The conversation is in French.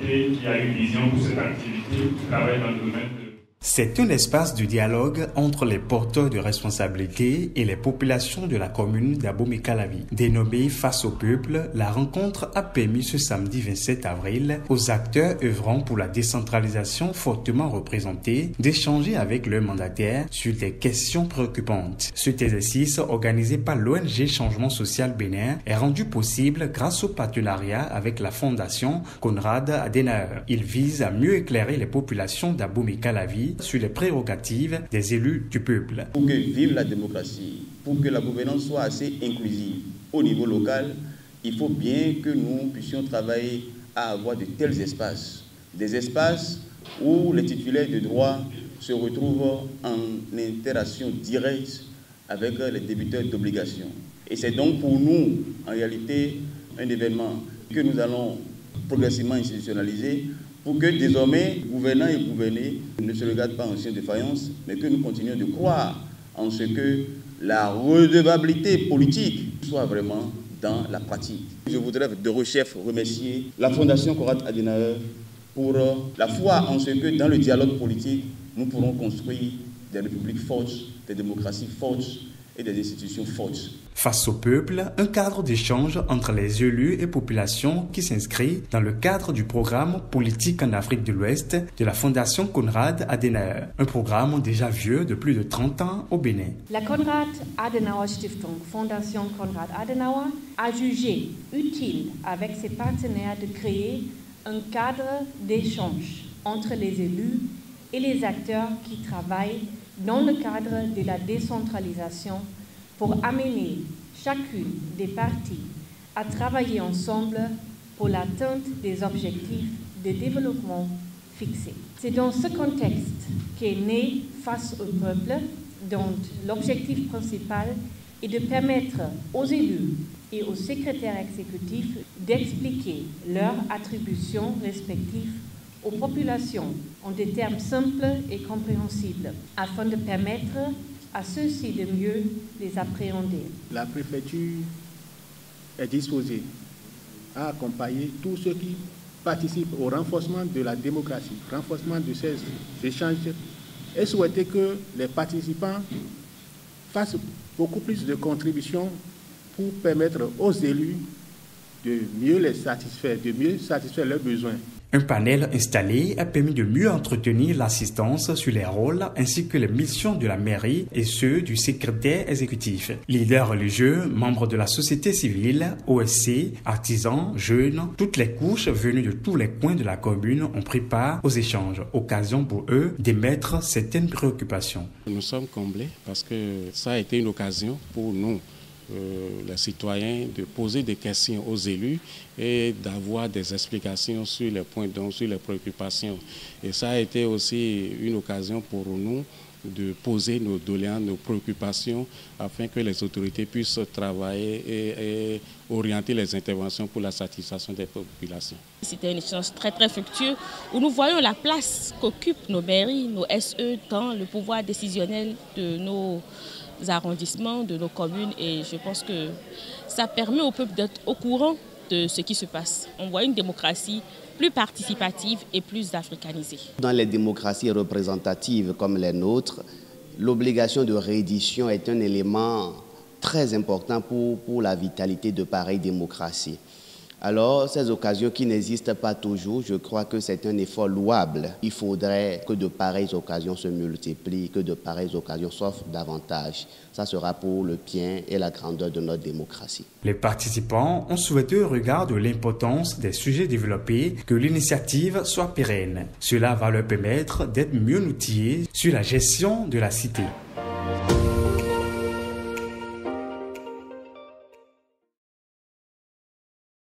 personnalité qui a une vision pour cette activité, qui travaille dans le domaine de... C'est un espace de dialogue entre les porteurs de responsabilités et les populations de la commune d'Abomey-Calavi. Dénommée Face au peuple, la rencontre a permis ce samedi 27 avril aux acteurs œuvrant pour la décentralisation fortement représentés d'échanger avec leurs mandataires sur des questions préoccupantes. Cet exercice organisé par l'ONG Changement Social Bénin est rendu possible grâce au partenariat avec la fondation Konrad Adenauer. Il vise à mieux éclairer les populations d'Abomey-Calavi sur les prérogatives des élus du peuple. Pour que vive la démocratie, pour que la gouvernance soit assez inclusive au niveau local, il faut bien que nous puissions travailler à avoir de tels espaces. Des espaces où les titulaires de droit se retrouvent en interaction directe avec les débiteurs d'obligations. Et c'est donc pour nous, en réalité, un événement que nous allons progressivement institutionnaliser pour que désormais, gouvernants et gouvernés ne se regardent pas en chien de faïence, mais que nous continuions de croire en ce que la redevabilité politique soit vraiment dans la pratique. Je voudrais de rechef remercier la Fondation Konrad Adenauer pour la foi en ce que dans le dialogue politique, nous pourrons construire des républiques fortes, des démocraties fortes et des institutions fortes. Face au peuple, un cadre d'échange entre les élus et populations qui s'inscrit dans le cadre du programme politique en Afrique de l'Ouest de la Fondation Konrad Adenauer, un programme déjà vieux de plus de 30 ans au Bénin. La Konrad Adenauer Stiftung, Fondation Konrad Adenauer, a jugé utile avec ses partenaires de créer un cadre d'échange entre les élus et les acteurs qui travaillent dans le cadre de la décentralisation pour amener chacune des parties à travailler ensemble pour l'atteinte des objectifs de développement fixés. C'est dans ce contexte qu'est né Face au peuple, dont l'objectif principal est de permettre aux élus et aux secrétaires exécutifs d'expliquer leurs attributions respectives aux populations en des termes simples et compréhensibles, afin de permettre à ceux-ci de mieux les appréhender. La préfecture est disposée à accompagner tous ceux qui participent au renforcement de la démocratie, renforcement de ces échanges, et souhaiter que les participants fassent beaucoup plus de contributions pour permettre aux élus de mieux les satisfaire, de mieux satisfaire leurs besoins. Un panel installé a permis de mieux entretenir l'assistance sur les rôles ainsi que les missions de la mairie et ceux du secrétaire exécutif. Leaders religieux, membres de la société civile, OSC, artisans, jeunes, toutes les couches venues de tous les coins de la commune ont pris part aux échanges, occasion pour eux d'émettre certaines préoccupations. Nous sommes comblés parce que ça a été une occasion pour nous, les citoyens, de poser des questions aux élus et d'avoir des explications sur les points d'ombre, sur les préoccupations. Et ça a été aussi une occasion pour nous de poser nos doléances, nos préoccupations, afin que les autorités puissent travailler et orienter les interventions pour la satisfaction des populations. C'était un échange très très fructueux où nous voyons la place qu'occupent nos mairies, nos SE dans le pouvoir décisionnel de nos arrondissements, de nos communes, et je pense que ça permet au peuple d'être au courant de ce qui se passe. On voit une démocratie plus participative et plus africanisée. Dans les démocraties représentatives comme les nôtres, l'obligation de réédition est un élément très important pour la vitalité de pareille démocratie. Alors, ces occasions qui n'existent pas toujours, je crois que c'est un effort louable. Il faudrait que de pareilles occasions se multiplient, que de pareilles occasions s'offrent davantage. Ça sera pour le bien et la grandeur de notre démocratie. Les participants ont souhaité, au regard de l'importance des sujets développés, que l'initiative soit pérenne. Cela va leur permettre d'être mieux outillés sur la gestion de la cité.